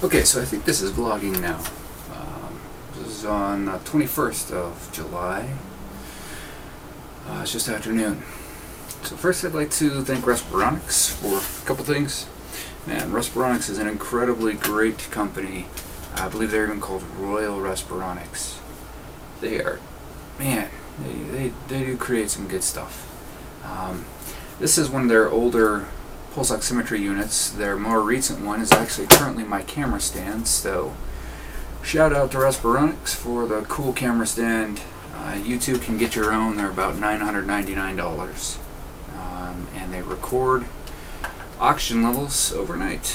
Okay, so I think this is vlogging now. This is on the 21st of July. It's just afternoon. So first I'd like to thank AuroraSleepironics for a couple things. Man, AuroraSleepironics is an incredibly great company. I believe they're even called AuroraSleepironics. They are, man, they do create some good stuff. This is one of their older pulse oximetry units. Their more recent one is actually currently my camera stand, so shout out to AuroraSleepironics for the cool camera stand. You too can get your own. They're about $999, and they record oxygen levels overnight,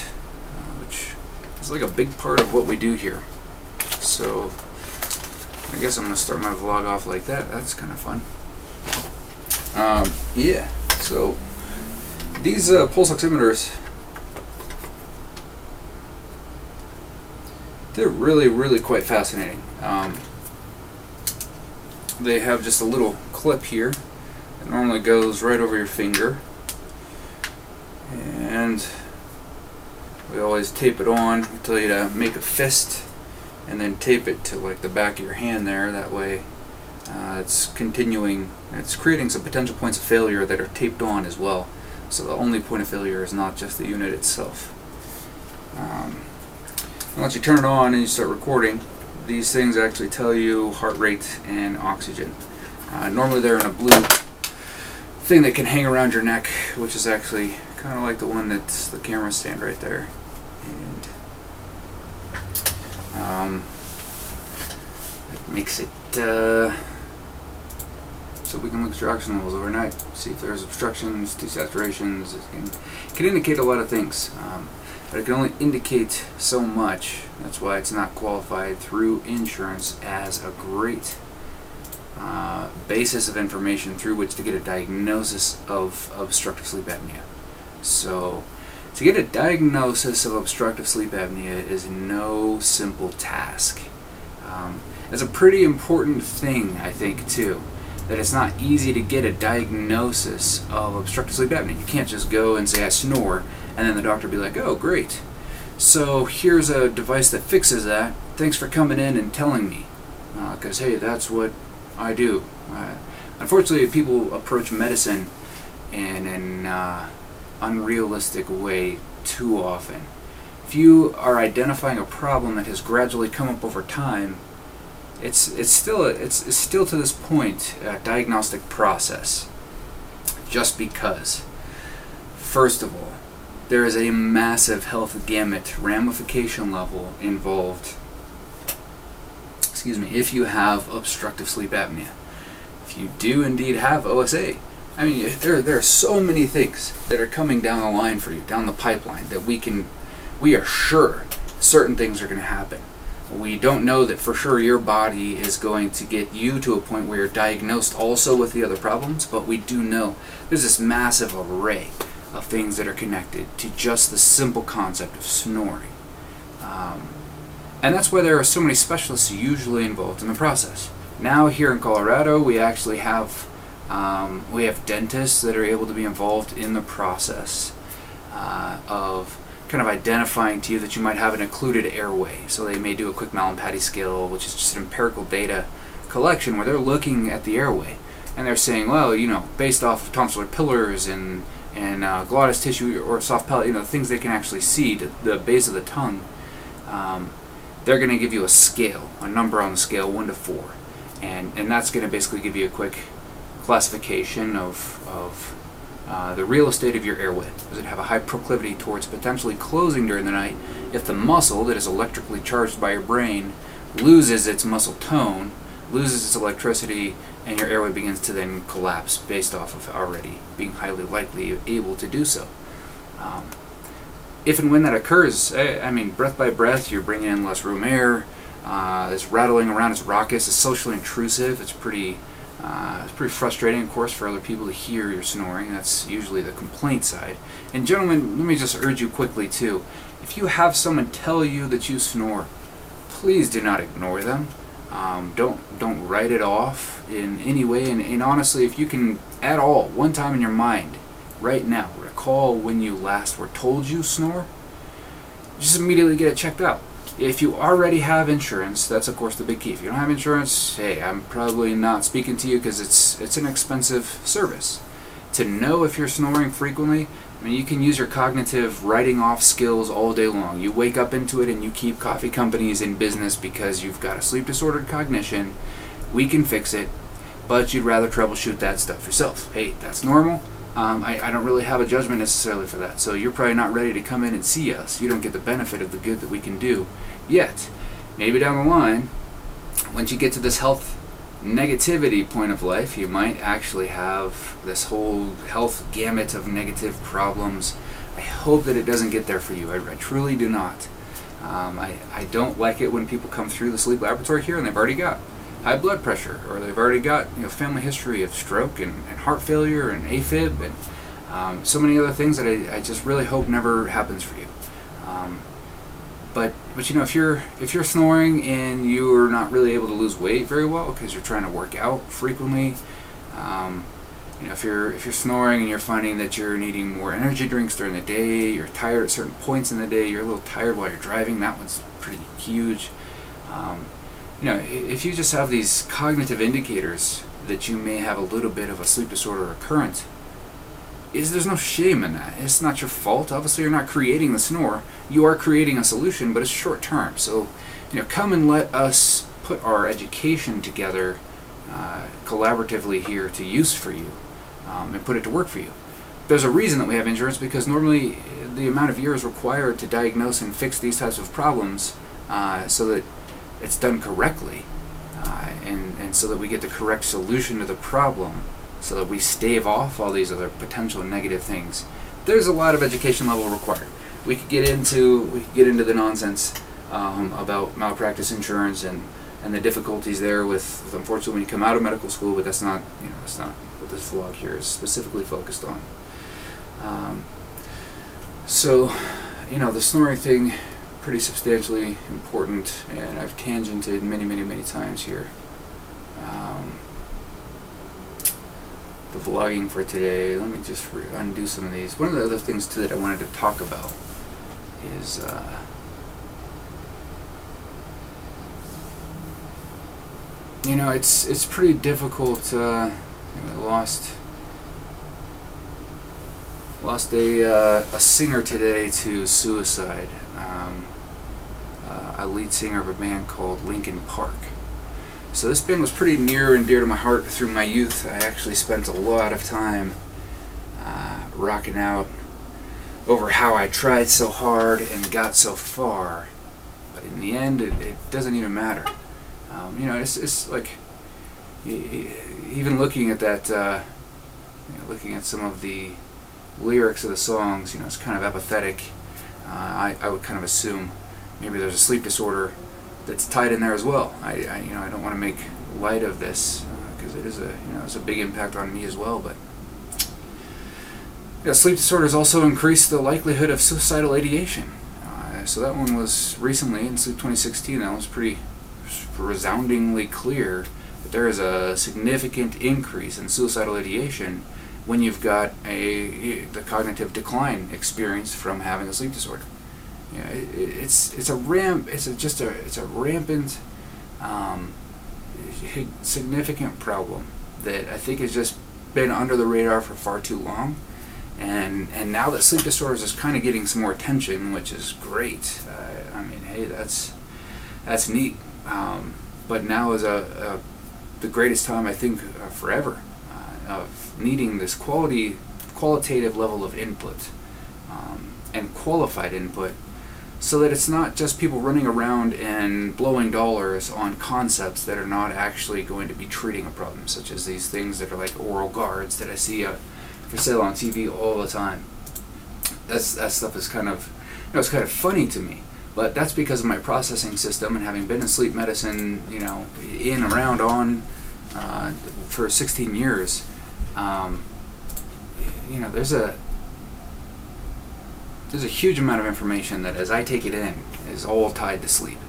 which is like a big part of what we do here. So I guess I'm going to start my vlog off like that. That's kind of fun. Yeah, so these pulse oximeters, they're really quite fascinating. They have just a little clip here that normally goes right over your finger, and we always tape it on. We tell you to make a fist and then tape it to like the back of your hand there. That way it's continuing, it's creating some potential points of failure that are taped on as well. So the only point of failure is not just the unit itself. Once you turn it on and you start recording, these things actually tell you heart rate and oxygen. Normally they're in a blue thing that can hang around your neck, which is actually kind of like the one that's the camera stand right there. And it makes it so we can look at your oxygen levels overnight, see if there's obstructions, desaturations. It can indicate a lot of things, but it can only indicate so much. That's why it's not qualified through insurance as a great basis of information through which to get a diagnosis of obstructive sleep apnea. So to get a diagnosis of obstructive sleep apnea is no simple task. It's a pretty important thing, I think, too, that it's not easy to get a diagnosis of obstructive sleep apnea. You can't just go and say I snore and then the doctor be like, oh great, so here's a device that fixes that, thanks for coming in and telling me, because hey, that's what I do. Unfortunately, people approach medicine in an unrealistic way too often. If you are identifying a problem that has gradually come up over time, it's still to this point a diagnostic process. Just because, first of all, there is a massive health gamut ramification level involved. Excuse me, if you have obstructive sleep apnea. If you do indeed have OSA, I mean, there are so many things that are coming down the line for you, down the pipeline, that we are sure certain things are going to happen. We don't know that for sure your body is going to get you to a point where you're diagnosed also with the other problems, but we do know there's this massive array of things that are connected to just the simple concept of snoring. And that's why there are so many specialists usually involved in the process. Now here in Colorado, we actually have dentists that are able to be involved in the process of kind of identifying to you that you might have an occluded airway. So they may do a quick Mallampati scale, which is just an empirical data collection where they're looking at the airway and they're saying, well, you know, based off of tonsillar pillars and glottis tissue or soft palate, you know, things they can actually see to the base of the tongue, they're going to give you a scale, a number on the scale 1 to 4, and that's going to basically give you a quick classification of the real estate of your airway. Does it have a high proclivity towards potentially closing during the night if the muscle that is electrically charged by your brain loses its muscle tone, loses its electricity, and your airway begins to then collapse based off of already being highly likely able to do so. If and when that occurs, I mean, breath by breath, you're bringing in less room air, it's rattling around, it's raucous, it's socially intrusive, it's pretty frustrating, of course, for other people to hear your snoring. That's usually the complaint side. And gentlemen, let me just urge you quickly too, if you have someone tell you that you snore, please do not ignore them. Don't write it off in any way, and honestly, if you can at all, one time in your mind, right now, recall when you last were told you snore, just immediately get it checked out. If you already have insurance, that's of course the big key. If you don't have insurance, hey, I'm probably not speaking to you because it's an expensive service. To know if you're snoring frequently, I mean, you can use your cognitive writing off skills all day long. You wake up into it and you keep coffee companies in business because you've got a sleep disordered cognition. We can fix it, but you'd rather troubleshoot that stuff yourself. Hey, that's normal. I don't really have a judgment necessarily for that, so you're probably not ready to come in and see us. You don't get the benefit of the good that we can do yet. Maybe down the line, once you get to this health negativity point of life, you might actually have this whole health gamut of negative problems. I hope that it doesn't get there for you. I truly do not. I don't like it when people come through the sleep laboratory here and they've already got high blood pressure, or they've already got family history of stroke and heart failure and AFib and so many other things that I just really hope never happens for you. But if you're snoring and you're not really able to lose weight very well because you're trying to work out frequently, if you're snoring and you're finding that you're needing more energy drinks during the day, you're tired at certain points in the day, you're a little tired while you're driving, that one's pretty huge. If you just have these cognitive indicators that you may have a little bit of a sleep disorder occurrence, there's no shame in that. It's not your fault. Obviously, you're not creating the snore. You are creating a solution, but it's short term. So, come and let us put our education together collaboratively here to use for you and put it to work for you. There's a reason that we have insurance, because normally the amount of years required to diagnose and fix these types of problems so that it's done correctly and so that we get the correct solution to the problem, so that we stave off all these other potential negative things. There's a lot of education level required. We could get into the nonsense about malpractice insurance and the difficulties there with unfortunately when you come out of medical school, but that's not what this vlog here is specifically focused on. The snoring thing, pretty substantially important, and I've tangented many times here. The vlogging for today, let me just undo some of these. One of the other things too that I wanted to talk about is it's pretty difficult. I lost a singer today to suicide, a lead singer of a band called Linkin Park. So this band was pretty near and dear to my heart through my youth. I actually spent a lot of time rocking out over how I tried so hard and got so far, but in the end it doesn't even matter. It's like, even looking at that, looking at some of the lyrics of the songs, it's kind of apathetic. I would kind of assume maybe there's a sleep disorder that's tied in there as well. I don't want to make light of this because it is it's a big impact on me as well. But sleep disorders also increase the likelihood of suicidal ideation. So that one was recently in Sleep 2016. That was pretty resoundingly clear that there is a significant increase in suicidal ideation when you've got the cognitive decline experience from having a sleep disorder. It's a rampant, significant problem that I think has just been under the radar for far too long, and now that sleep disorders is kind of getting some more attention, which is great. Hey, that's neat. But now is the greatest time I think forever of needing this qualitative level of input and qualified input, so that it's not just people running around and blowing dollars on concepts that are not actually going to be treating a problem, such as these things that are like oral guards that I see for sale on TV all the time. That stuff is kind of, it's kind of funny to me, but that's because of my processing system and having been in sleep medicine, in, around, on, for 16 years. There's a huge amount of information that, as I take it in, is all tied to sleep.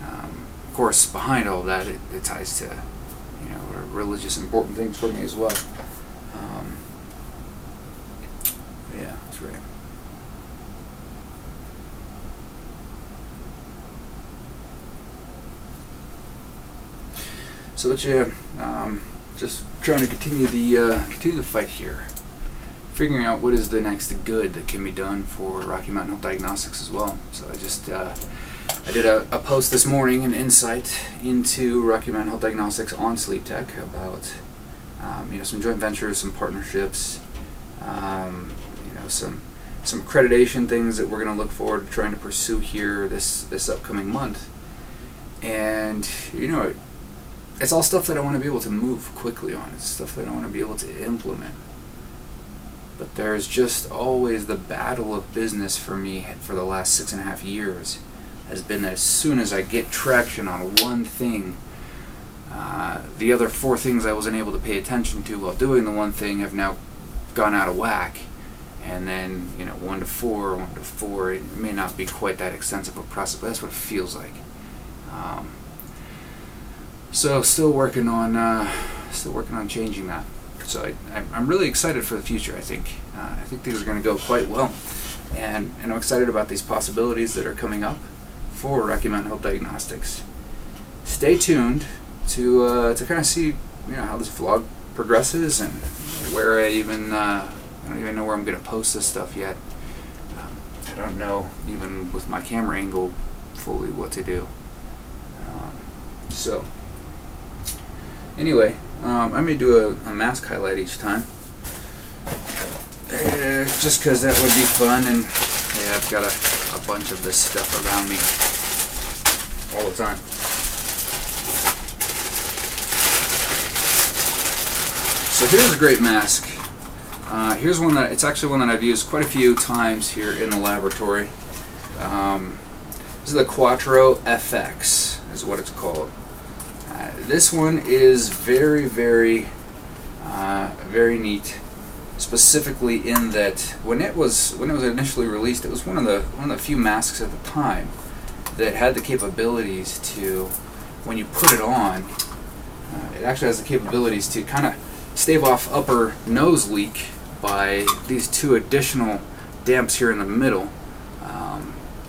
Of course, behind all that, it ties to, religious important things for me as well. Yeah, that's right. So just trying to continue the fight here, figuring out what is the next good that can be done for Rocky Mountain Health Diagnostics as well. So I did a post this morning, an insight into Rocky Mountain Health Diagnostics on Sleep Tech about some joint ventures, some partnerships, some accreditation things that we're going to look forward to trying to pursue here this upcoming month. And it's all stuff that I want to be able to move quickly on. It's stuff that I want to be able to implement. But there's just always the battle of business for me for the last 6.5 years has been that as soon as I get traction on one thing, the other 4 things I wasn't able to pay attention to while doing the one thing have now gone out of whack. And then 1 to 4, it may not be quite that extensive a process, but that's what it feels like. So still working on changing that. So I'm really excited for the future. I think things are going to go quite well, and I'm excited about these possibilities that are coming up for Rocky Mountain Health Diagnostics. Stay tuned to kind of see how this vlog progresses and where I don't even know where I'm going to post this stuff yet. I don't know even with my camera angle fully what to do. So anyway, I may do a mask highlight each time, just because that would be fun, and I've got a bunch of this stuff around me all the time. So here's a great mask. Here's one it's actually one that I've used quite a few times here in the laboratory. This is the Quattro FX, is what it's called. This one is very, very, very neat. Specifically in that when it was initially released, it was one of the few masks at the time that had the capabilities to, when you put it on, it actually has the capabilities to kind of stave off upper nose leak by these 2 additional damps here in the middle,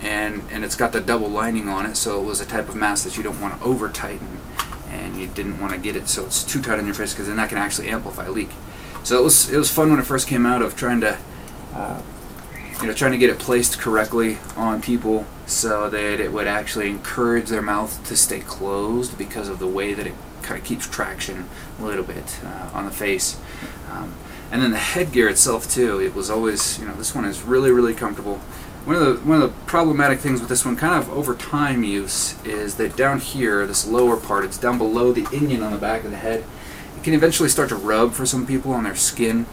and it's got the double lining on it, so it was a type of mask that you don't want to over tighten, and you didn't want to get it so it's too tight on your face, because then that can actually amplify leak. So it was fun when it first came out of trying to get it placed correctly on people so that it would actually encourage their mouth to stay closed because of the way that it kind of keeps traction a little bit on the face. And then the headgear itself too, it was always, this one is really, really comfortable. One of the problematic things with this one, kind of over time use, is that down here, this lower part, it's down below the inion on the back of the head. It can eventually start to rub for some people on their skin.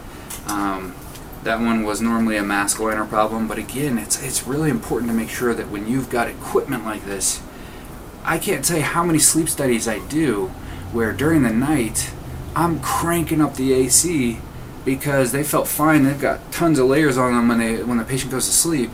That one was normally a mask liner problem, but again, it's really important to make sure that when you've got equipment like this, I can't tell you how many sleep studies I do where during the night I'm cranking up the AC because they felt fine. They've got tons of layers on them when the patient goes to sleep.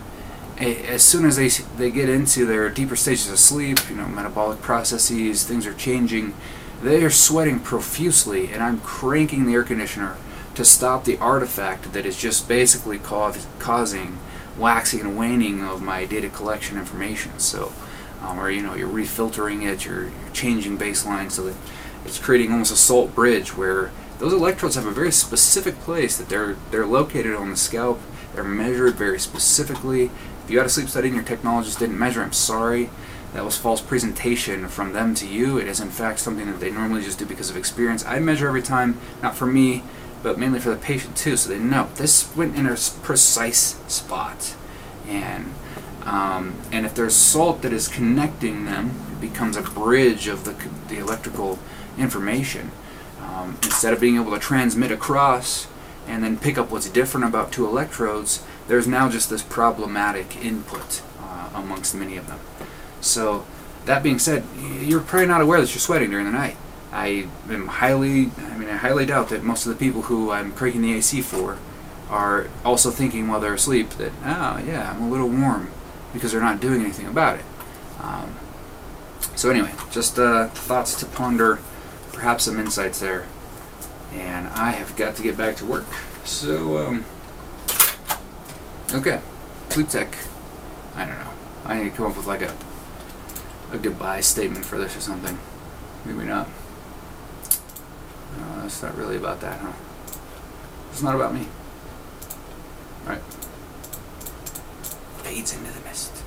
As soon as they get into their deeper stages of sleep, metabolic processes, things are changing, they are sweating profusely, and I'm cranking the air conditioner to stop the artifact that is just basically causing waxing and waning of my data collection information. So, where you're refiltering it, you're changing baseline so that it's creating almost a salt bridge where those electrodes have a very specific place that they're located on the scalp. They're measured very specifically. If you had a sleep study and your technologist didn't measure, I'm sorry. That was false presentation from them to you. It is in fact something that they normally just do because of experience. I measure every time, not for me, but mainly for the patient too, so they know this went in a precise spot. And if there's salt that is connecting them, it becomes a bridge of the electrical information. Instead of being able to transmit across and then pick up what's different about 2 electrodes, there's now just this problematic input amongst many of them. So that being said, you're probably not aware that you're sweating during the night. I highly doubt that most of the people who I'm cranking the AC for are also thinking while they're asleep that, oh yeah, I'm a little warm, because they're not doing anything about it. So anyway, just thoughts to ponder, perhaps some insights there. And I have got to get back to work. So, okay, Sleep Tech. I don't know. I need to come up with like a goodbye statement for this or something. Maybe not. It's not really about that, huh? It's not about me. Alright. Fades into the mist.